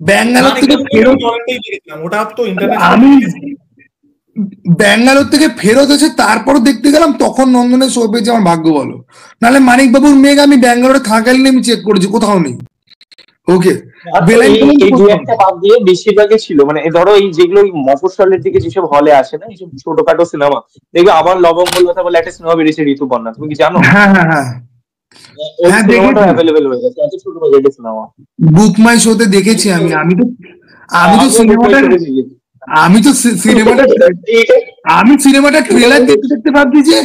ব্যাঙ্গালোর থেকে ফেরত, আমি ব্যাঙ্গালোর থেকে ফেরত এসে তারপর দেখতে গেলাম, তখন নন্দনের শো পেয়েছে, আমার ভাগ্য বলো। নাহলে মানিক বাবুর মেঘ আমি ব্যাঙ্গালোরে থাকালীন আমি চেক করেছি, কোথাও নেই। ওকে, বেশিরভাগই ছিল মানে ধরো এই যেগুলো মফস্বলের দিকে যেসব হলে আসে না, এইসব ছোটখাটো সিনেমা, দেখবে আমার লবঙ্গলতা বলে একটা সিনেমা বেরিয়েছে ঋতুপর্ণা, তুমি কি জানো? হ্যাঁ হ্যাঁ হ্যাঁ, বুক মাই শোতে দেখেছি আমি। আমি তো সিনেমাটা ট্রেলার দেখতে দেখতে ভাবছি যে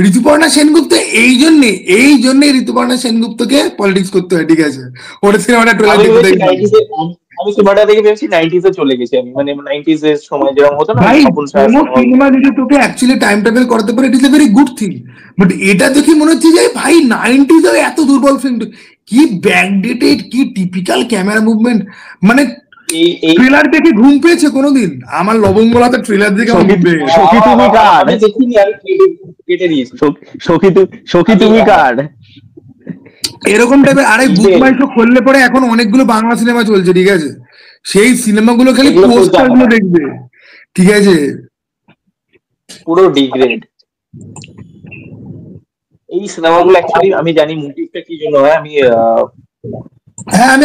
ঋতুপর্ণা সেনগুপ্ত এই জন্যে ঋতুপর্ণা সেনগুপ্তকে পলিটিক্স করতে হয়, ঠিক আছে? ওটা সিনেমাটা ট্রেলার দেখতে দেখতে আমি সিনেমাটা দেখে ভেবেছি 90s এ চলে গেছি আমি, মানে 90s এর সময় যেরকম হতো না, সিনেমা যদি তোকে অ্যাকচুয়ালি টাইম ট্রাভেল করাতে পারে, it is a very good thing. But এটা দেখে মনে হচ্ছে যে ভাই 90s এর এত দুর্বল ফিল্ম, কি ব্যাকডেটেড, কি টিপিক্যাল ক্যামেরা মুভমেন্ট, মানে ট্রেলার দেখে ঘুম পেয়েছে কোনোদিন? আমার লবঙ্গলাতে ট্রেলার দেখে ঘুম পেয়েছে। সখী তুমি কার, দেখিনি আমি কেটে দিয়েছি। সখী তুমি কার, এরকম টাইপের। আরে বুক মাই শো খুললে পরে এখন অনেকগুলো বাংলা সিনেমা চলছে, ঠিক আছে? সেই সিনেমাগুলো খালি পোস্টার গুলো দেখবে, ঠিক আছে? পুরো ডিগ্রেড এই সিনেমাগুলো। অ্যাকচুয়ালি আমি জানি মোটিভটা কি জন্য হয়, হ্যাঁ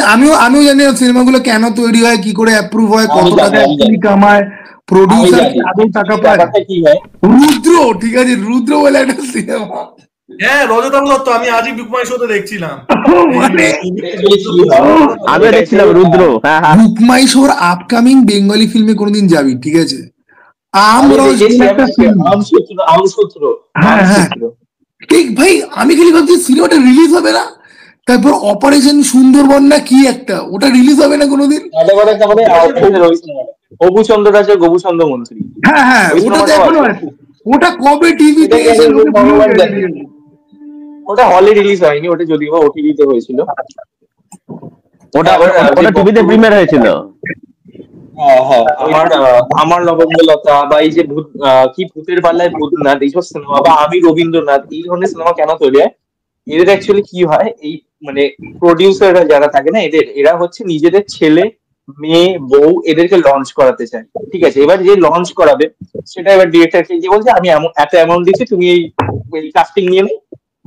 আমিও জানি সিনেমাগুলো কেন তৈরি হয়, কি করে অ্যাপ্রুভ হয়, কত টাকা কামায়, প্রডিউসার আদৌ টাকা পায়। রুদ্র, ঠিক আছে, রুদ্র বলে একটা সিনেমা, হ্যাঁ রজতাভ দত্ত, আমি আজই বুক মাই শোতে দেখছিলাম। আমি দেখছিলাম রুদ্র। বুক মাই শোর আপকামিং বেঙ্গলি ফিল্মে কোনদিন যাবি, ঠিক আছে? ঠিক ভাই, আমি খালি ভাবছি সিনেমাটা রিলিজ হবে না, তারপর অপারেশন সুন্দরবন না কি একটা, ওটা রিলিজ হবে না কোনোদিন। গোবুচন্দ্র রাজের গোবুচন্দ্র মন্ত্রী, হ্যাঁ হ্যাঁ, ওটা এখনো আছে। ওটা কবে টিভিতে এসে, ওটা হলে রিলিজ হয়নি, ওটা যদিও বা ওটিভিতে হয়েছিল। ওটা টিভিতে প্রিমিয়ার হয়েছিল। হ্যাঁ হ্যাঁ, আমার লবঙ্গলতা বা এই যে কি ভূতের পাল্লায় ভূতনাথ, এইসব সিনেমা, বা আমি রবীন্দ্রনাথ, এই ধরনের সিনেমা কেন তৈরি হয়? এদের অ্যাকচুয়ালি কি হয়, এই মানে প্রডিউসাররা যারা থাকে না, এরা হচ্ছে নিজেদের ছেলে মেয়ে বউ এদেরকে লঞ্চ করাতে চায়, ঠিক আছে? এবার যে লঞ্চ করাবে সেটা এবার ডিরেক্টরকে গিয়ে বলছে আমি এত অ্যামাউন্ট দিচ্ছি, তুমি এই কাস্টিং নিয়ে নে,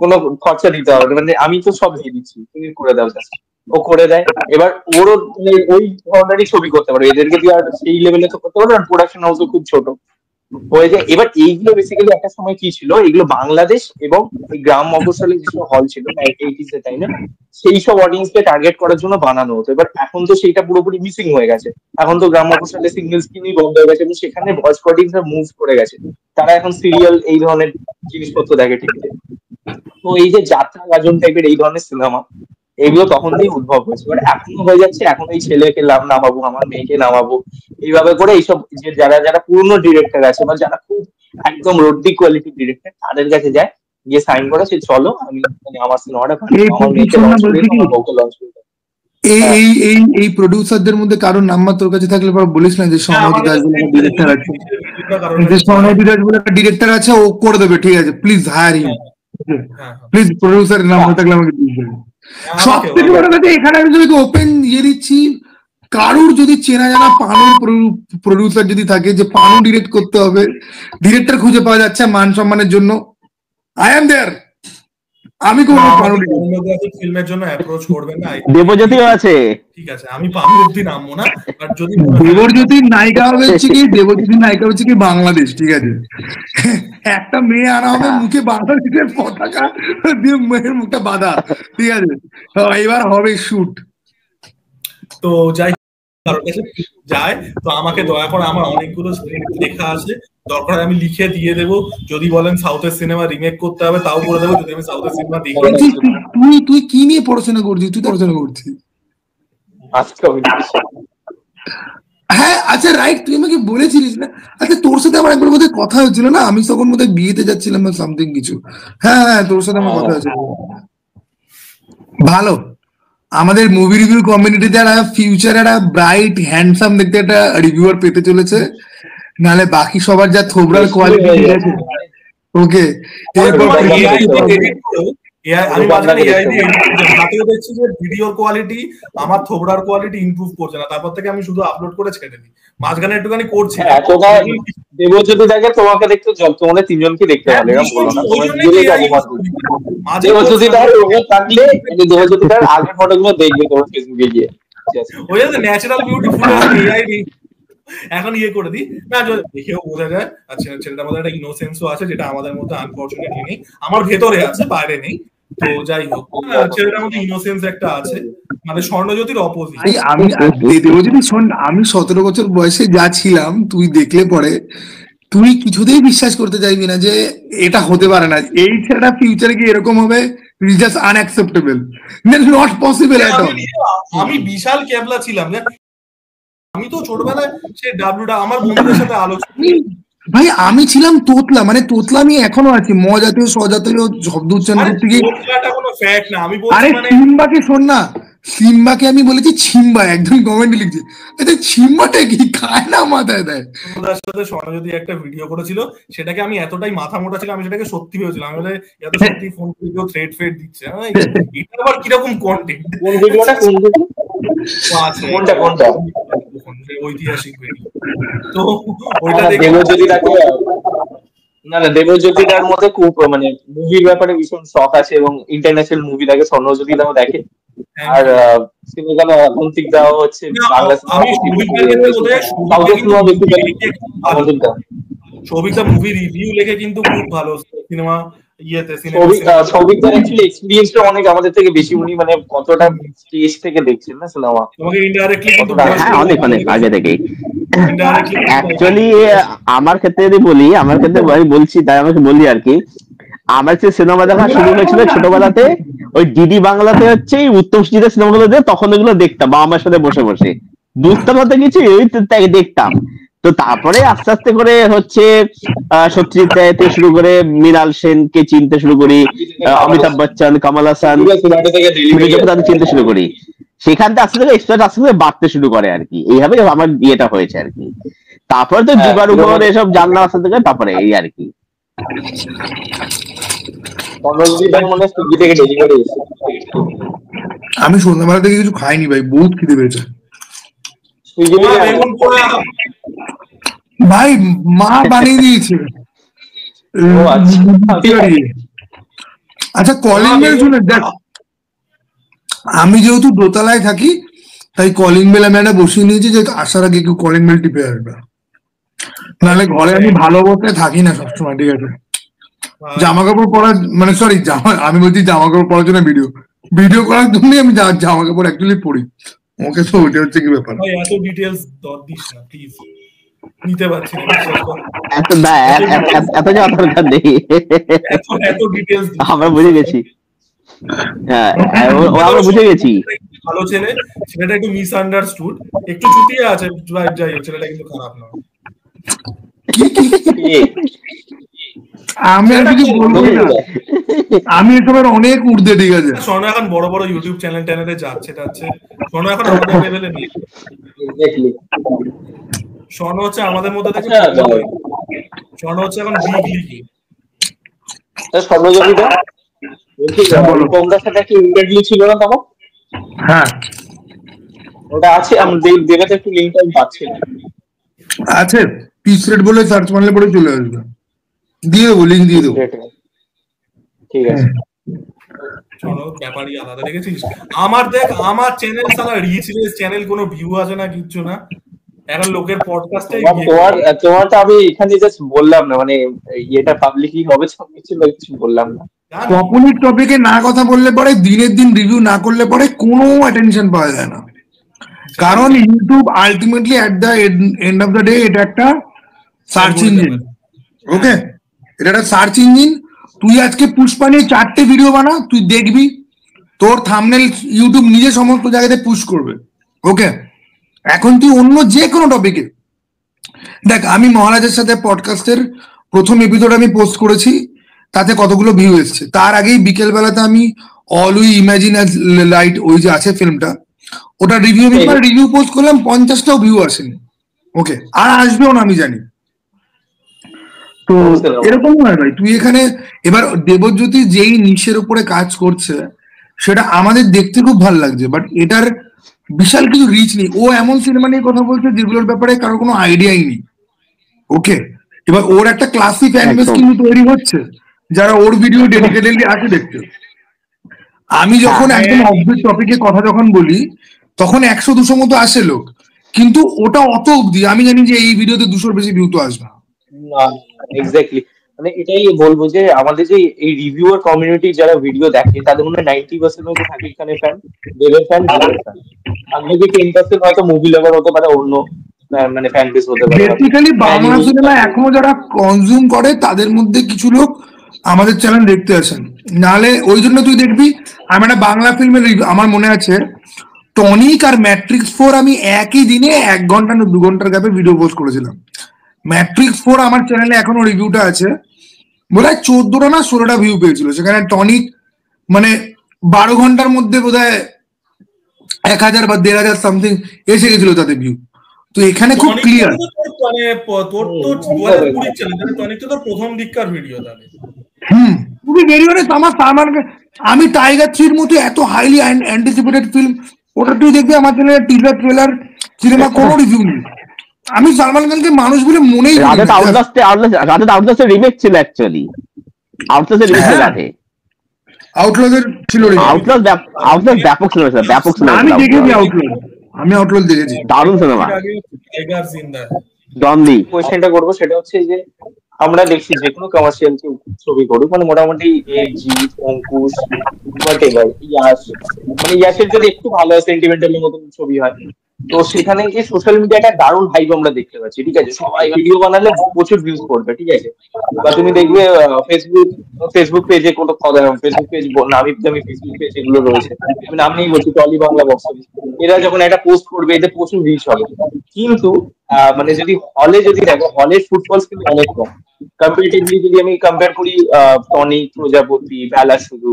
কোনো খরচা দিতে হবে, মানে আমি তো সব দিয়ে দিচ্ছি, তুমি করে দাও। ও করে দেয়। এবার ওরও ওই ধরনেরই ছবি করতে পারবে, এদেরকে দিয়ে আর সেই লেভেলে তো করতে পারবে না, প্রোডাকশন হাউসও খুব ছোট হয়ে যায়। এবার এইগুলো বেসিক্যালি একটা সময় কি ছিল, এগুলো বাংলাদেশ এবং গ্রাম মফস্বলে যেসব হল ছিল 80s এর টাইমে, সেই সব অডিয়েন্সকে টার্গেট করার জন্য বানানো হতো। এবার এখন তো সেইটা পুরোপুরি মিসিং হয়ে গেছে। এখন তো গ্রাম মফস্বলে সিঙ্গেল স্ক্রিনই বন্ধ হয়ে গেছে এবং সেখানে ভয়েস অডিয়েন্সরা মুভ করে গেছে, তারা এখন সিরিয়াল এই ধরনের জিনিসপত্র দেখে টিভিতে। তো এই যে যাত্রা গাজন টাইপের এই ধরনের সিনেমা, এগুলো তখন দিয়ে উদ্ভব হয়েছে। এবার এখনো হয়ে যাচ্ছে, এখন এই ছেলেকে নামাবো, আমার মেয়েকে নামাবো, এইভাবে করে এইসব যে যারা পুরনো ডিরেক্টর আছে বা যারা খুব একদম রোডি কোয়ালিটি ডিরেক্টর, তাদের কাছে যায়, গিয়ে সাইন করে সে চলো আমি আমার সিনেমাটা আমার মেয়েকে লঞ্চ করে দিই, আমার বউকে লঞ্চ করে দিই। এই প্রডিউসারদের মধ্যে কারোর নাম্বার তোর কাছে থাকলে পর বলিস না, যে সৌনদী দাস বলে একটা ডিরেক্টর আছে, যে সৌনদী দাস বলে একটা ডিরেক্টর আছে, ও করে দেবে, ঠিক আছে? Please hire him, please. প্রডিউসারের নাম্বার থাকলে আমাকে দিয়ে দেবে। সব থেকে বড় কথা, এখানে আমি যদি ওপেন দিয়ে দিচ্ছি, কারুর যদি চেনা জানা পানুর প্রডিউসার যদি থাকে, যে পানু ডিরেক্ট করতে হবে, ডিরেক্টর খুঁজে পাওয়া যাচ্ছে মান সম্মানের জন্য, আই এম দেয়ার। আমি কোন ফিল্মের জন্য অ্যাপ্রোচ করবেন না, দেবজ্যোতিও আছে, ঠিক আছে? আমি পানু অব্দি নামবো না, বাট যদি দেবজ্যোতির নায়িকা হচ্ছে কি, দেবজ্যোতির নায়িকা হচ্ছে কি বাংলাদেশ, ঠিক আছে? একটা মেয়ে আনা হবে, মুখে বাংলাদেশের পতাকা দিয়ে মেয়ের মুখটা বাঁধা, ঠিক আছে? এবার হবে শুট। তো যাই যায়, তো আমাকে দয়া করে, আমার অনেকগুলো লেখা আছে, দরকার আমি লিখে দিয়ে দেবো। যদি বলেন সাউথের সিনেমা রিমেক করতে হবে, তাও করে দেবো, যদি আমি সাউথের সিনেমা দেখি। তুই কি নিয়ে পড়াশোনা করছিস? তুই পড়াশোনা করছিস? হ্যাঁ, আচ্ছা রাইট, তুই আমাকে বলেছিলিস না? আচ্ছা, তোর সাথে আমার একবার বোধহয় কথা হয়েছিল না, আমি তখন বোধহয় বিয়েতে যাচ্ছিলাম বা সামথিং কিছু। হ্যাঁ হ্যাঁ, তোর সাথে আমার কথা হয়েছিল। ভালো, আমাদের মুভি রিভিউ কমিউনিটি যারা ফিউচার একটা ব্রাইট হ্যান্ডসাম দেখতে একটা রিভিউয়ার পেতে চলেছে, নাহলে বাকি সবার যা থোবরার কোয়ালিটি আছে। ওকে, আমি মাঝখানে এআই দিয়ে এডিট করছি, হাতেও দেখছি যে ভিডিওর কোয়ালিটি আমার থোবড়ার কোয়ালিটি ইমপ্রুভ করছে না, তারপর থেকে আমি শুধু আপলোড করে ছেড়ে দিই। মাঝখানে একটুখানি করছি, দেবজ্যোতি দেখে তোমাকে দেখতে, তোমাদের তিনজনকে দেখতে ভালো, এরকম বলো না, তোমার দেবজ্যোতিটার ওকে থাকলে দেবজ্যোতিটার আগের ফটোগুলো দেখবে তোমার ফেসবুকে গিয়ে, ওই যে ন্যাচারাল বিউটিফুল এআই এখন ইয়ে করে দিই না, দেখেও বোঝা যায়। আচ্ছা, ছেলেটার মধ্যে একটা ইনোসেন্সও আছে, যেটা আমাদের মধ্যে আনফরচুনেটলি নেই, আমার ভেতরে আছে, বাইরে নেই। তো যাই হোক, ছেলেটার মধ্যে ইনোসেন্স একটা আছে, মানে স্বর্ণজ্যোতির অপোজিট। আমি দেবজ্যোতি শোন, আমি 17 বছর বয়সে যা ছিলাম তুই দেখলে পরে তুই কিছুতেই বিশ্বাস করতে চাইবি না যে এটা হতে পারে না, এই ছেলেটা ফিউচারে কি এরকম হবে। Just unacceptable, not possible at all. আমি বিশাল ক্যাবলা ছিলাম, আমি তো ছোটবেলায় সেই ডাব্লিউটা আমার বন্ধুদের সাথে আলোচনা। ভাই আমি ছিলাম তোতলা, মানে তোতলা আমি এখনো আছি, মজাতীয় সজাতীয় শব্দ উচ্চারণ করতে গিয়ে। আরে সিম্বাকে শোন না, সিম্বাকে আমি বলেছি ছিম্বা, একজন কমেন্ট লিখছে এটা ছিম্বাটা কি খায় না মাথায় দেয়। ওদের সাথে স্বর্ণজ্যোতি একটা ভিডিও করেছিল, সেটাকে আমি এতটাই মাথা মোটা ছিল, আমি সেটাকে সত্যি ভেবেছিলাম, আমি বলে এত সত্যি ফোন করে কেউ থ্রেড ফেড দিচ্ছে, এটা আবার কিরকম কন্টেন্ট, কোন ভিডিওটা, কোন ভিডিও আছে কোনটা ঐতিহাসিক ভিডিও। তো ওইটা দেখে দেবজ্যোতিটাকে, না দেবজ্যোতিটার মধ্যে খুব মানে মুভির ব্যাপারে ভীষণ শখ আছে এবং ইন্টারন্যাশনাল মুভি দেখে, স্বর্ণজ্যোতিটাও দেখে। আর সিনেমা অথেন্টিক দেওয়া হচ্ছে বাংলা সৌভিকদা মুভি রিভিউ লেখে কিন্তু খুব ভালো সিনেমা ইয়েতে। সৌভিকদার অ্যাকচুয়ালি এক্সপেরিয়েন্সটা অনেক আমাদের থেকে বেশি, উনি মানে কতটা স্টেজ থেকে দেখছেন না সিনেমা, তোমাকে ইনডাইরেক্টলি কিন্তু অনেক আগে থেকেই। অ্যাকচুয়ালি আমার ক্ষেত্রে যদি বলি, আমার ক্ষেত্রে আমি বলছি তাই আমাকে বলি আর কি, আমার যে সিনেমা দেখা শুরু হয়েছিল ছোটবেলাতে ওই ডিডি বাংলাতে হচ্ছে উত্তম সুজিতের সিনেমাগুলো দিয়ে, তখন ওগুলো দেখতাম বাবা মার সাথে বসে বসে, বুঝতাম না তো কিছু, ওই দেখতাম। তো তারপরে আস্তে আস্তে করে হচ্ছে সত্যজিৎ রায় থেকে শুরু করে মৃণাল সেনকে চিনতে শুরু করি, অমিতাভ বচ্চন, কমল হাসান, তাদের চিনতে শুরু করি, সেখান থেকে আস্তে থেকে এক্সপার্ট আস্তে করে বাড়তে শুরু করে আর কি, এইভাবে আমার বিয়েটা হয়েছে আর কি। তারপরে তো যুগার উপর এসব জানলাম আস্তে থেকে, তারপরে এই আর কি। আমি সন্ধ্যাবেলা থেকে কিছু খাইনি ভাই, বহুত খিদে পেয়েছে ভাই, মা বানিয়ে দিয়েছে। আচ্ছা কলিং বেল শুনে দেখ, আমি যেহেতু দোতলায় থাকি তাই কলিং বেল আমি একটা বসিয়ে নিয়েছি যে আসার আগে একটু কলিং বেল টিপে আসবে, নাহলে ঘরে আমি ভালো অবস্থায় থাকি না সবসময়, ঠিক আছে। জামা কাপড় পরা, মানে সরি আমি বলছি জামা কাপড় পরার জন্য ভিডিও করার জন্য আমি জামা কাপড় অ্যাকচুয়ালি পরি। ওকে, তো ওইটা হচ্ছে কি ব্যাপার, এত ডিটেইলস দিস না প্লিজ, নিতে পারছি না, এত যাওয়া দরকার নেই, এত ডিটেইলস আমরা বুঝে গেছি। হ্যাঁ আমরা বুঝে গেছি, ভালো ছেলে, ছেলেটা একটু মিসআন্ডারস্টুড, একটু চুটিয়ে আছে, যাই হোক ছেলেটা কিন্তু খারাপ না। আমি আর কিছু বলবো না, আমি এসবের অনেক উর্ধে, ঠিক আছে। শোনো এখন বড় বড় ইউটিউব চ্যানেলে যাচ্ছে, শোনো এখন আমাদের লেভেলে নেই, শোনো হচ্ছে আমাদের মধ্যে থেকে, শোনো হচ্ছে এখন বিগ লিগ। স্বর্ণজ্যোতিটা রূপমদার সাথে একটা ইন্টারভিউ ছিল না তখন? হ্যাঁ ওটা আছে, আমি দেখাতে একটু লিংকটা পাচ্ছি না। আছে, পিস রেট বলে সার্চ মারলে পরে চলে আসবে, দিয়ে দেবো, লিংক দিয়ে দেবো। ঠিক আছে, চলো ব্যাপারই আলাদা, দেখেছিস আমার, দেখ আমার চ্যানেল সারা রিচ রেস চ্যানেল, কোনো ভিউ আছে না, কিচ্ছু না, এখন লোকের পডকাস্টে। তোমার তো আমি এখানে জাস্ট বললাম না, মানে এটা পাবলিকই হবে কিছু বললাম না। পপুলার টপিকে না কথা বললে পরে, দিনের দিন রিভিউ না করলে পরে কোনো অ্যাটেনশন পাওয়া যায় না, কারণ YouTube ultimately at the end of the day এটা একটা সার্চ ইঞ্জিন, ওকে, এটা একটা সার্চ ইঞ্জিন। তুই আজকে পুষ্পা নিয়ে 4টে ভিডিও বানা, তুই দেখবি তোর থাম্বনেল ইউটিউব নিজে সমস্ত জায়গাতে পুশ করবে, ওকে। এখন তুই অন্য যে কোনো টপিকে দেখ, আমি মহারাজের সাথে পডকাস্টের প্রথম এপিসোড আমি পোস্ট করেছি, তাতে কতগুলো ভিউ এসছে। তার আগেই বিকেল বেলাতে আমি all we imagine as light, ওই যে আছে ফিল্মটা, ওটা রিভিউ পোস্ট করলাম, 50টাও ভিউ আসেনি, ওকে, আর আসবেও না আমি জানি। তো এরকম নয় ভাই, তুই এখানে এবার দেবজ্যোতি যেই নিশের উপরে কাজ করছে সেটা আমাদের দেখতে খুব ভালো লাগছে, বাট এটার বিশাল কিছু রিচ নেই। ও এমন সিনেমা নিয়ে কথা বলছে যেগুলোর ব্যাপারে কারো কোনো আইডিয়াই নেই। ওকে, এবার ওর একটা ক্লাসি ফ্যান বেস কিন্তু তৈরি হচ্ছে যারা ওর ভিডিও ডেডিকেটেডলি আছে দেখতে। আমি যখন একদম অবজেক্ট টপিকে কথা যখন বলি তখন 100-200 মতো আসে লোক, কিন্তু ওটা অত অবধি আমি জানি যে এই ভিডিওতে 200-র বেশি ভিউ তো আসবে না। এক্স্যাক্টলি, মানে এটাই বলবো যে আমাদের যে এই রিভিউয়ার কমিউনিটি যারা ভিডিও দেখে তাদের মধ্যে 90% হয়তো শাকিব খানের ফ্যান, দেবের ফ্যান, জিতের ফ্যান। আর যদি 10% হয়তো মুভি লাভার হতে পারে, অন্য মানে ফ্যান বেস হতে পারে। বেসিক্যালি বাংলা সিনেমা এখনো যারা কনজিউম করে তাদের মধ্যে কিছু লোক আমাদের চ্যানেল দেখতে আসেন, নালে ওই জন্য তুই দেখবি আমি একটা বাংলা ফিল্মের আমার মনে আছে টনিক আর ম্যাট্রিক্স 4 আমি একই দিনে 1 ঘন্টা না 2 ঘন্টার গ্যাপে ভিডিও পোস্ট করেছিলাম। ম্যাট্রিক্স 4 আমার চ্যানেলে এখনো রিভিউটা আছে, বোধহয় 14টা না 16টা ভিউ পেয়েছিল, সেখানে টনিক মানে 12 ঘন্টার মধ্যে বোধহয় 1000 বা 1500 সামথিং এসে গেছিল তাদের ভিউ। তো এখানে খুব ক্লিয়ার, মানে তোর তো 2020 চ্যানেল, টনিক তো তোর প্রথম দিককার ভিডিও তাহলে। খুবই ভেরি অনেস্ট। আমি টাইগার 3-র মতো এত হাইলি অ্যান্টিসিপেটেড ফিল্ম, ওটা তুই দেখবি আমার চ্যানেলে টিজার ট্রেলার সিনেমা কোনো রিভিউ নেই। আমি সালমান খানকে মানুষ বলে মনেই করি না। রাজা আউটলাস্টের রিমেক ছিল অ্যাকচুয়ালি, আউটলাস্টের রিমেক ছিল আগে, আউটলজের ছিল রে, আউটলাস্ট ব্যাপক ছিল, ব্যাপক ছিল। আমি দেখেছি আউটলজ, আমি আউটলজ দেখেছি, দারুণ সিনেমা। টাইগার জিন্দা ডনলি কোয়েশ্চেনটা করবো সেটা হচ্ছে যে আমরা দেখছি যে কোনো কমার্শিয়াল ছবি করুক, মানে মোটামুটি জিৎ, অঙ্কুশ, হোয়াটএভার, ইয়াশ, মানে ইয়াশের যদি একটু ভালো সেন্টিমেন্টালের মতন ছবি হয়, তো সেখানে যে সোশ্যাল মিডিয়াটা দারুণ হাইপ আমরা দেখতে পাচ্ছি। ঠিক আছে, সবাই ভিডিও বানালে প্রচুর ভিউজ করবে, ঠিক আছে, বা তুমি দেখবে ফেসবুক পেজে কোনো ফেসবুক পেজ, নামি দামি ফেসবুক পেজ এগুলো রয়েছে, আমি নাম নেই বলছি, টলি বাংলা বক্স অফিস, এরা যখন একটা পোস্ট করবে এতে প্রচুর রিচ হবে। কিন্তু মানে যদি হলে যদি দেখো, হলের ফুটফলস কিন্তু অনেক কম কম্পারেটিভলি। যদি আমি কম্পেয়ার করি টনিক, প্রজাপতি, বেলা শুধু,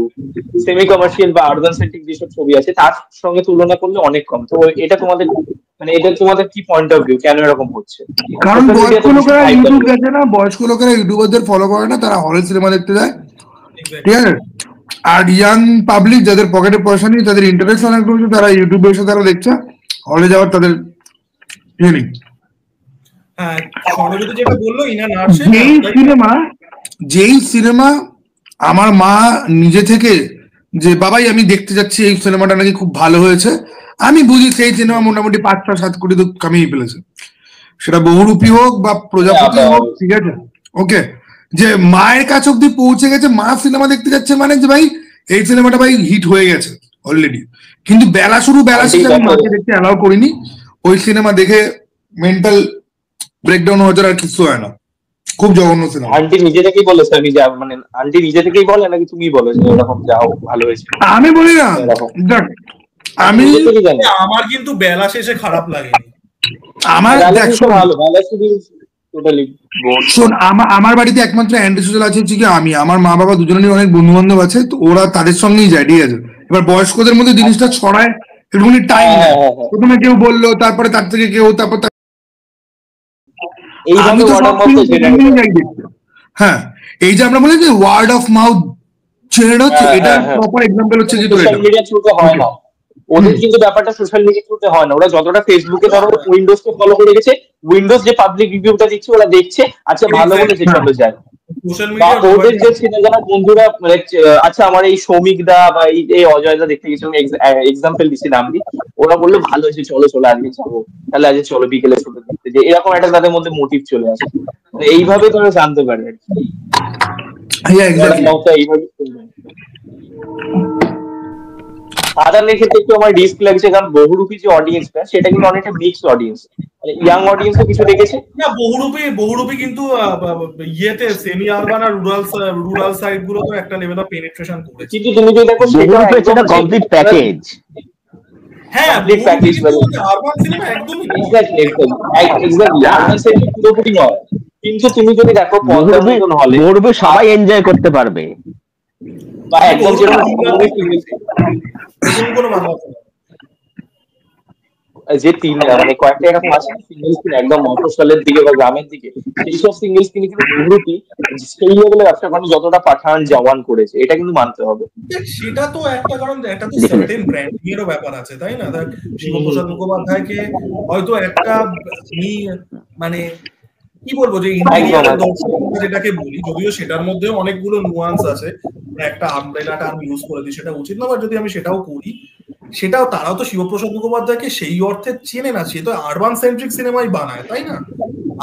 সেমি কমার্শিয়াল বা আরবান সেন্ট্রিক যেসব ছবি আছে তার সঙ্গে তুলনা করলে অনেক কম। তো এটা তোমাদের মানে এটা তোমাদের কি পয়েন্ট অফ ভিউ, কেন এরকম হচ্ছে? কারণ বয়স্ক লোকেরা ইউটিউব দেখে না, বয়স্ক লোকেরা ইউটিউবারদের ফলো করে না, তারা হলে সিনেমা দেখতে যায়, ঠিক আছে। আর ইয়াং পাবলিক যাদের পকেটে পয়সা নেই, তাদের ইন্টারেস্ট অনেক রয়েছে, তারা ইউটিউবে এসে তারা দেখছে, হলে যাওয়ার তাদের ইয়ে নেই। যেই সিনেমা আমার মা নিজে থেকে যে বাবাই আমি দেখতে যাচ্ছি এই সিনেমাটা নাকি খুব ভালো হয়েছে, আমি বুঝি সেই সিনেমা মোটামুটি 5-7 কোটি তো কামিয়ে ফেলেছে, সেটা বহুরূপী হোক বা প্রজাপতি হোক, ঠিক আছে। ওকে, যে মায়ের কাছে অব্দি পৌঁছে গেছে, মা সিনেমা দেখতে যাচ্ছে মানে যে ভাই এই সিনেমাটা ভাই হিট হয়ে গেছে অলরেডি। কিন্তু বেলা শেষে আমি মাকে দেখতে অ্যালাউ করিনি, ওই সিনেমা দেখে মেন্টাল ব্রেকডাউন হয়ে যাওয়ার আর কিছু হয় না, খুব জঘন্য সিনেমা। আন্টি নিজে থেকেই বলেছে, আমি যা মানে আন্টি নিজে থেকেই বলে নাকি তুমি বলো যে এরকম যাও ভালো হয়েছে? আমি বলি না, আমি আমার কিন্তু বেলা শেষে খারাপ লাগেনি, আমার ভালো বেলা শুধু টোটালি শোন, আমার বাড়িতে একমাত্র অ্যান্টি সোশ্যাল আছে হচ্ছে কি আমি, আমার মা বাবা দুজনেরই অনেক বন্ধু বান্ধব আছে, তো ওরা তাদের সঙ্গেই যায়, ঠিক আছে। এবার বয়স্কদের মধ্যে জিনিসটা ছড়ায় একটুখানি টাইম, প্রথমে কেউ বললো, তারপরে তার থেকে কেউ, তারপর হ্যাঁ, এই যে আমরা বলি যে ওয়ার্ড অফ মাউথ ছেড়ে হচ্ছে, এটা প্রপার এক্সাম্পল হচ্ছে যে সোশ্যাল মিডিয়া থ্রুতে হয় না ওদের, কিন্তু ব্যাপারটা সোশ্যাল মিডিয়া থ্রুতে হয় না। ওরা যতটা ফেসবুকে ধরো উইন্ডোজকে ফলো করে গেছে, উইন্ডোজ যে পাবলিক রিভিউটা দিচ্ছে ওরা দেখছে, আচ্ছা ভালো বলেছে চলে যায়। ওদের যে যারা বন্ধুরা মানে আচ্ছা আমার এই সৌমিক দা বা এই অজয় দা দেখতে গেছিলাম, এক্সাম্পল দিচ্ছি নাম দি, ওরা বললো ভালো হয়েছে চলো আজকে যাবো, তাহলে আজকে চলো বিকেলে ছোট দেখতে, যে এরকম একটা তাদের মধ্যে মোটিভ চলে আসে, এইভাবে তোরা জানতে পারে আর কি। সাধারণের ক্ষেত্রে একটু আমার রিস্ক লাগছে, কারণ বহুরূপী যে অডিয়েন্সটা সেটা কিন্তু অনেকটা মিক্সড অডিয়েন্স, ইয়াং অডিয়েন্সও কিছু দেখেছে না। বহুরূপী কিন্তু ইয়েতে সেমি আরবান আর রুরাল সাইড গুলো তো একটা লেভেল অফ পেনিট্রেশন করেছে, কিন্তু তুমি যদি দেখো সেটা একটা কমপ্লিট প্যাকেজ। হ্যাঁ, কমপ্লিট প্যাকেজ মানে আরবান সিনেমা একদমই এক্স্যাক্টলি আরবান সিনেমা পুরোপুরি নয়, কিন্তু তুমি যদি দেখো 50 জন হলে বহুরূপী সবাই এনজয় করতে পারবে, বা একদম যেরকম যে মানে কয়েকটা এরকম আছে সিঙ্গেল স্ক্রিন একদম মফস্বলের দিকে বা গ্রামের দিকে, সেই সব সিঙ্গেল স্ক্রিনে কিন্তু বহুরূপী সেই লেভেলে ব্যবসা করে যতটা পাঠান জওয়ান করেছে, এটা কিন্তু মানতে হবে। সেটা তো একটা কারণ, একটা তো সার্টেন ব্র্যান্ডিং এরও ব্যাপার আছে, তাই না? শিবপ্রসাদ মুখোপাধ্যায়কে হয়তো একটা মানে কি বলবো যে ইন্টিরিয়ারের দর্শক যেটাকে বলি, যদিও সেটার মধ্যেও অনেকগুলো নুয়ান্স আছে, একটা আমব্রেলাটা আমি ইউজ করে দিই, সেটা উচিত না, বাট যদি আমি সেটাও করি, সেটাও তারাও তো শিবপ্রসাদ মুখোপাধ্যায়কে সেই অর্থে চেনে না, সে তো আরবান সেন্ট্রিক সিনেমাই বানায়, তাই না?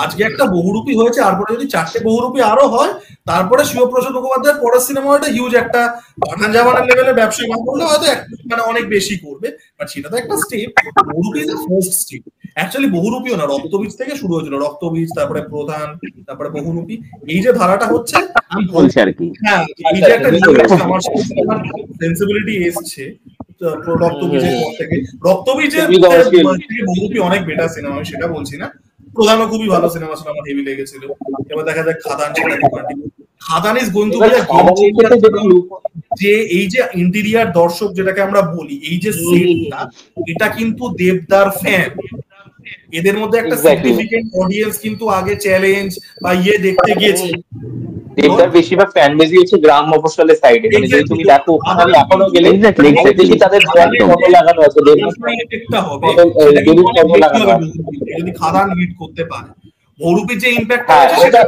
আজকে একটা বহুরূপী হয়েছে, তারপরে যদি 4টে বহুরূপী আরো হয়, তারপরে শিবপ্রসাদ মুখোপাধ্যায়ের পরের সিনেমা একটা হিউজ একটা পাঠান জামানের লেভেলের ব্যবসা না করলে হয়তো মানে অনেক বেশি করবে, বাট সেটা তো একটা step. Bahurupi is the first step. Actually বহুরূপীও না, রক্তবীজ থেকে শুরু হয়েছিল, রক্তবীজ, তারপরে প্রধান, তারপরে বহুরূপী, এই যে ধারাটা হচ্ছে, আমি বলছি আর কি, হ্যাঁ, এই যে একটা সেন্সিবিলিটি এসছে রক্তবীজের পর থেকে। রক্তবীজের বহুরূপী অনেক বেটার সিনেমা, আমি সেটা বলছি না, প্রধানও খুবই ভালো সিনেমা ছিল, আমার হেভি লেগেছিল। এবার দেখা যাক খাদান, সেটাকে continue. Khadaan is going to be যে এই যে ইন্টেরিয়ার দর্শক যেটাকে আমরা বলি, এই যে সেটটা, এটা কিন্তু দেবদার ফ্যান, এদের মধ্যে একটা সিগনিফিকেন্ট অডিয়েন্স কিন্তু আগে চ্যালেঞ্জ বা দেখতে গিয়েছে। দেবদার বেশিরভাগ ফ্যান বেজি হচ্ছে গ্রাম মফস্বলের সাইডে, মানে যদি তুমি দেখো ওখানে এখনো গেলে দেখি তাদের ফটো লাগানো আছে, এফেক্টটা হবে যদি খাদান হিট করতে পারে। বহুরূপীর যে ইমপ্যাক্ট আছে সেটা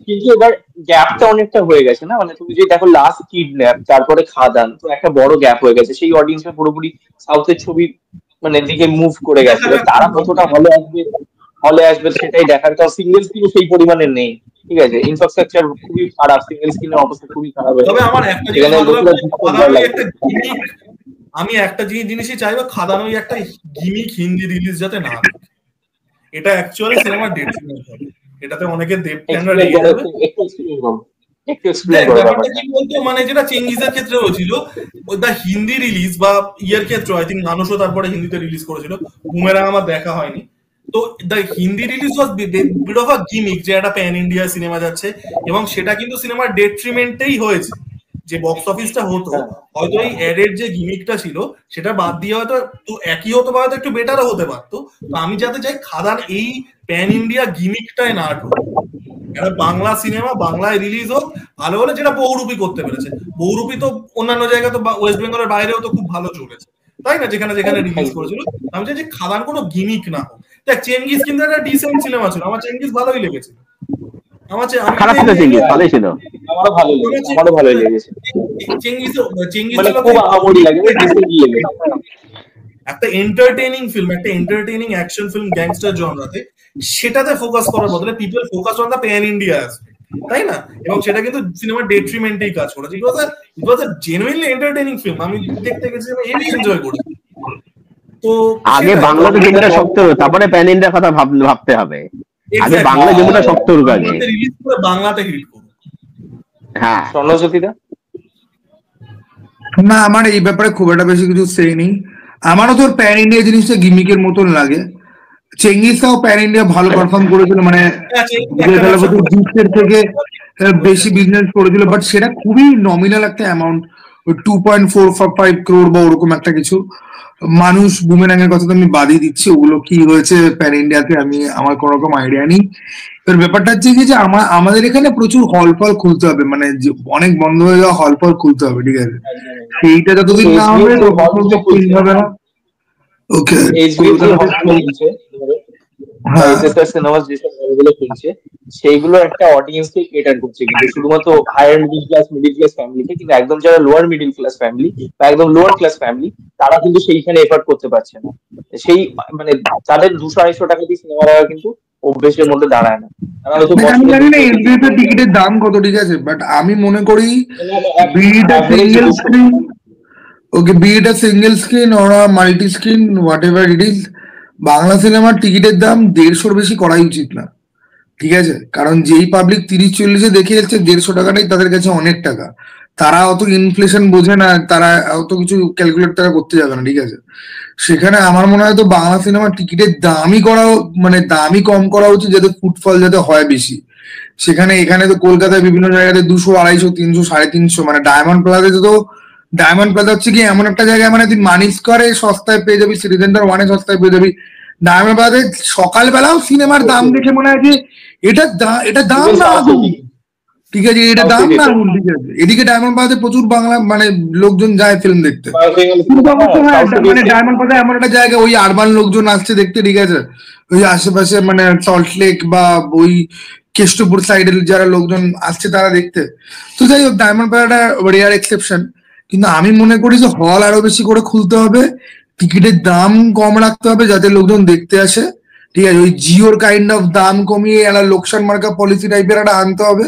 কিন্তু এবার গ্যাপটা অনেকটা হয়ে গেছে না, মানে তুমি যদি দেখো লাস্ট কিডন্যাপ, তারপরে খাদান, তো একটা বড় গ্যাপ হয়ে গেছে, সেই অডিয়েন্সটা পুরোপুরি সাউথের ছবি মানে দিকে মুভ করে গেছে। তারা কতটা হলে আসবে সেটাই দেখার, কারণ সিঙ্গেল স্ক্রিন সেই পরিমাণে নেই, ঠিক আছে, ইনফ্রাস্ট্রাকচার খুবই খারাপ, সিঙ্গেল স্ক্রিনের অবস্থা খুবই খারাপ। তবে আমার একটা আমি একটা জিনিসই চাইবো, খাদান ওই একটা গিমিক হিন্দি রিলিজ যাতে না, এটা অ্যাকচুয়ালি সিনেমার ডেট্রিমেন্ট হবে, এটাতে অনেকে দেবপ্যানরা রেগে যাবে। মানে যেটা চেঙ্গিজের ক্ষেত্রে হয়েছিল, দা হিন্দি রিলিজ বা ইয়ের ক্ষেত্রে আই থিঙ্ক মানুষও তারপরে হিন্দিতে রিলিজ করেছিল, বুমেরাং আমার দেখা হয়নি। তো the Hindi release was bit of a gimmick, যে একটা প্যান ইন্ডিয়া সিনেমা যাচ্ছে, এবং সেটা কিন্তু সিনেমার ডেট্রিমেন্টেই হয়েছে। যে বক্স অফিসটা হতো, হয়তো এই অ্যাডের যে গিমিকটা ছিল সেটা বাদ দিয়ে হয়তো তো একই হতো বা হয়তো একটু বেটারও হতে পারতো। তো আমি যাতে চাই খাদান এই প্যান ইন্ডিয়া গিমিকটাই না ঢোক, একটা বাংলা সিনেমা বাংলায় রিলিজ হোক ভালো হলে, যেটা বহুরূপী করতে পেরেছে। বহুরূপী তো অন্যান্য জায়গায় তো ওয়েস্ট বেঙ্গলের বাইরেও তো খুব ভালো চলেছে, তাই না, যেখানে যেখানে রিলিজ করেছিল। আমি চাই যে খাদান কোনো গিমিক না হোক। দেখ চেঙ্গিজ কিন্তু একটা ডিসেন্ট সিনেমা ছিল, আমার চেঙ্গিজ ভালোই লেগেছিল। একটা এন্টারটেইনিং ফিল্ম, একটা এন্টারটেইনিং অ্যাকশন ফিল্ম গ্যাংস্টার জনরাতে, সেটাতে ফোকাস করার বদলে people focus on the pan India aspect, তাই না? এবং সেটা কিন্তু সিনেমার ডেট্রিমেন্টেই কাজ করেছে। ইট ওয়াজ আ জেনুইনলি এন্টারটেইনিং ফিল্ম, আমি দেখতে গেছি, আমি হেভি এনজয় করেছি। তো আগে বাংলাতে যেটা শক্ত, তারপরে প্যান ইন্ডিয়ার কথা ভাবতে হবে। আগে বাংলা যেটা শক্ত হোক, আগে রিলিজ করে বাংলাতে হিট করুন। হ্যাঁ, স্বর্ণজ্যোতিদা? না, আমার এই ব্যাপারে খুব একটা বেশি কিছু সে নেই। আমারও তোর প্যান ইন্ডিয়া জিনিসটা গিমিকের মতন লাগে। চেঙ্গিজটাও প্যান ইন্ডিয়া ভালো পারফর্ম করেছিল, মানে থেকে বেশি বিজনেস করেছিল, বাট সেটা খুবই নমিনাল একটা অ্যামাউন্ট, 2.45 crore বা ওরকম একটা কিছু। মানুষ বুমেরাং এর কথা তো আমি বাদই দিচ্ছি, ওগুলো কি হয়েছে প্যান ইন্ডিয়াতে আমার কোনো রকম আইডিয়া নেই। এর ব্যাপারটা হচ্ছে কি যে আমাদের এখানে প্রচুর হল ফল খুলতে হবে, মানে অনেক বন্ধ হয়ে যাওয়া হল ফল খুলতে হবে, ঠিক আছে, সেইটা যতদিন না হবে হবে না। ওকে, সেইগুলো একটা অডিয়েন্সকে কেটার করছে, কিন্তু শুধুমাত্র হায়ার মিডিল ক্লাস ফ্যামিলিকে, কিন্তু একদম যারা লোয়ার মিডিল ক্লাস ফ্যামিলি বা একদম লোয়ার ক্লাস ফ্যামিলি, তারা কিন্তু সেইখানে এফোর্ড করতে পারছে না। সেই মানে তাদের 200-250 টাকা দিয়ে সিনেমা দেখা কিন্তু অভ্যেসের মধ্যে দাঁড়ায় না। টিকিটের দাম কত, ঠিক আছে, বাট আমি মনে করি single screen or a multi screen whatever it is, Bangla সিনেমার টিকিটের দাম 150-র বেশি করাই উচিত না, ঠিক আছে, কারণ যেই পাবলিক 30-40-এ দেখে যাচ্ছে, 150 টাকাটাই তাদের কাছে অনেক টাকা। তারা অত ইনফ্লেশন বোঝে না, তারা অত কিছু ক্যালকুলেট তারা করতে যাবে না, ঠিক আছে। সেখানে আমার মনে হয় তো বাংলা সিনেমার টিকিটের দামই দামই কম করা উচিত, যাতে ফুটফল যাতে হয় বেশি। এখানে তো কলকাতায় বিভিন্ন জায়গাতে 200, 250, 300, 350, মানে ডায়মন্ড প্লাজাতে তো ডায়মন্ড প্লাজা হচ্ছে কি এমন একটা জায়গা, মানে তুই মানি স্কোয়ারে সস্তায় পেয়ে যাবি, সিটি সেন্টার ওয়ানে সস্তায় পেয়ে যাবি, ডায়মন্ড প্লাজায় সকালবেলাও সিনেমার দাম দেখে মনে হয় যে এটা দাম না আগুন, ঠিক আছে, এটা দাম না আগুন, ঠিক আছে। এদিকে ডায়মন্ড প্লাজাতে প্রচুর বাংলা মানে লোকজন যায় ফিল্ম দেখতে, মানে ডায়মন্ড প্লাজা এমন একটা জায়গা, ওই আরবান লোকজন আসছে দেখতে, ঠিক আছে, ওই আশেপাশে মানে সল্ট লেক বা ওই কেষ্টপুর সাইডের যারা লোকজন আসছে তারা দেখতে। তো যাই হোক, ডায়মন্ড প্লাজাটা রেয়ার এক্সেপশন, কিন্তু আমি মনে করি যে হল আরো বেশি করে খুলতে হবে, টিকিটের দাম কম রাখতে হবে যাতে লোকজন দেখতে আসে, ঠিক আছে। ওই জিওর কাইন্ড অফ দাম কমিয়ে একটা লোকসান মার্কা পলিসি টাইপের একটা আনতে হবে,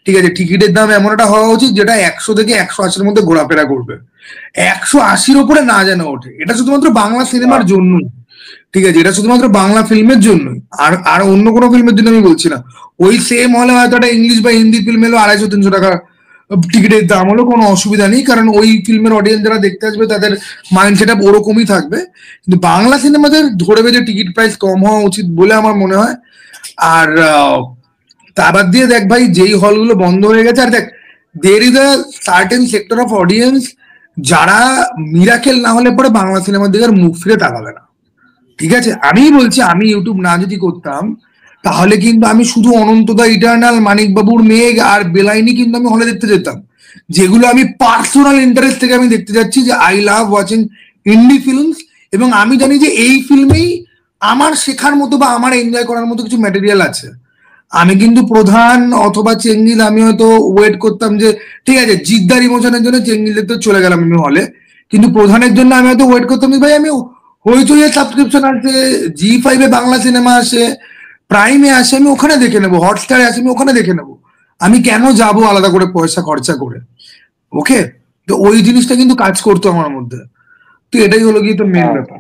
ঠিক আছে। টিকিটের দাম এমন একটা হওয়া উচিত যেটা 100 থেকে 180-র মধ্যে ঘোরাফেরা করবে, 180-র উপরে না যেন ওঠে। এটা শুধুমাত্র বাংলা সিনেমার জন্যই, ঠিক আছে, এটা শুধুমাত্র বাংলা ফিল্মের জন্যই, আর অন্য কোনো ফিল্মের জন্য আমি বলছি না। ওই সেম হলে হয়তো একটা ইংলিশ বা হিন্দি ফিল্ম এলো 250-300 টাকা টিকিটের দাম হলো, কোনো অসুবিধা নেই, কারণ ওই ফিল্মের অডিয়েন্স যারা দেখতে আসবে তাদের মাইন্ড সেট আপ ওরকমই থাকবে। কিন্তু বাংলা সিনেমাদের ধরে বেঁধে টিকিট প্রাইস কম হওয়া উচিত বলে আমার মনে হয়। আর তা বাদ দিয়ে দেখ ভাই, যেই হলগুলো বন্ধ হয়ে গেছে, আর দেখ there is a certain sector of audience যারা মিরাকেল না হলে পরে বাংলা সিনেমার দিকে আর মুখ ফিরে তাকাবে না, ঠিক আছে। আমি বলছি, আমি ইউটিউব না যদি করতাম তাহলে কিন্তু আমি শুধু অনন্তদা ইটার্নাল, মানিক বাবুর মেঘ আর বেলাইনি কিন্তু আমি হলে দেখতে যেতাম, যেগুলো আমি পার্সোনাল ইন্টারেস্ট থেকে আমি দেখতে যাচ্ছি, যে I love watching indie films, এবং আমি জানি যে এই ফিল্মেই আমার শেখার মতো বা আমার এনজয় করার মতো কিছু ম্যাটেরিয়াল আছে। আমি কিন্তু প্রধান অথবা চেঙ্গিল আমি হয়তো ওয়েট করতাম যে ঠিক আছে জিদ্দার ইমোশনের জন্য চেঙ্গিল দেখতে চলে গেলাম আমি হলে, কিন্তু প্রধানের জন্য আমি হয়তো ওয়েট করতাম যে ভাই আমি হইচইয়ের সাবস্ক্রিপশন আছে, জি5-এ বাংলা সিনেমা আসে, প্রাইমে আসে, আমি ওখানে দেখে নেবো, হটস্টারে আসে আমি ওখানে দেখে নেবো, আমি কেন যাব আলাদা করে পয়সা খরচা করে, ওকে। তো ওই জিনিসটা কিন্তু কাজ করতো আমার মধ্যে, তো এটাই হলো কি তো মেন ব্যাপার।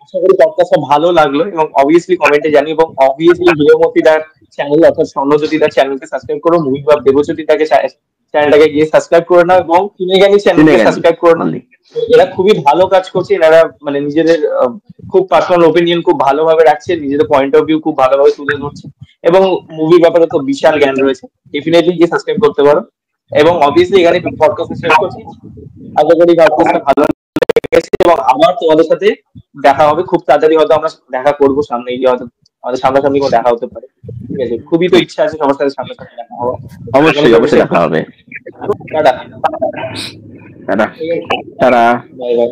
আশা করি পডকাস্টটা ভালো লাগলো, এবং অবভিয়াসলি কমেন্টে জানি, এবং অবভিয়াসলি হিরোমতিদার চ্যানেল অর্থাৎ স্বর্ণজ্যোতিদার চ্যানেলকে সাবস্ক্রাইব করো, মুভি বা দেবজ্যোতিদাকে চ্যানেলটাকে গিয়ে সাবস্ক্রাইব করে নাও, এবং কিনেগানি চ্যানেলকে সাবস্ক্রাইব করে নাও। এরা খুবই ভালো কাজ করছে, এনারা মানে নিজেদের খুব পার্সোনাল ওপিনিয়ন খুব ভালোভাবে রাখছে, নিজেদের পয়েন্ট অফ ভিউ খুব ভালোভাবে তুলে ধরছে, এবং মুভির ব্যাপারে তো বিশাল জ্ঞান রয়েছে। ডেফিনেটলি গিয়ে সাবস্ক্রাইব করতে পারো, এবং অবভিয়াসলি এখানে পডকাস্ট শেষ করছি। আশা করি পডকাস্টটা ভালো লেগেছে, এবং আবার তোমাদের সাথে দেখা হবে খুব তাড়াতাড়ি, হয়তো আমরা দেখা করবো সামনে গিয়ে, হয়তো আমাদের সামনাসামনি কোনো দেখা হতে পারে, ঠিক আছে। খুবই তো ইচ্ছা আছে সবার সাথে সামনাসামনি দেখা হওয়া, অবশ্যই অবশ্যই দেখা হবে। Tata. Tata tata. Bye bye.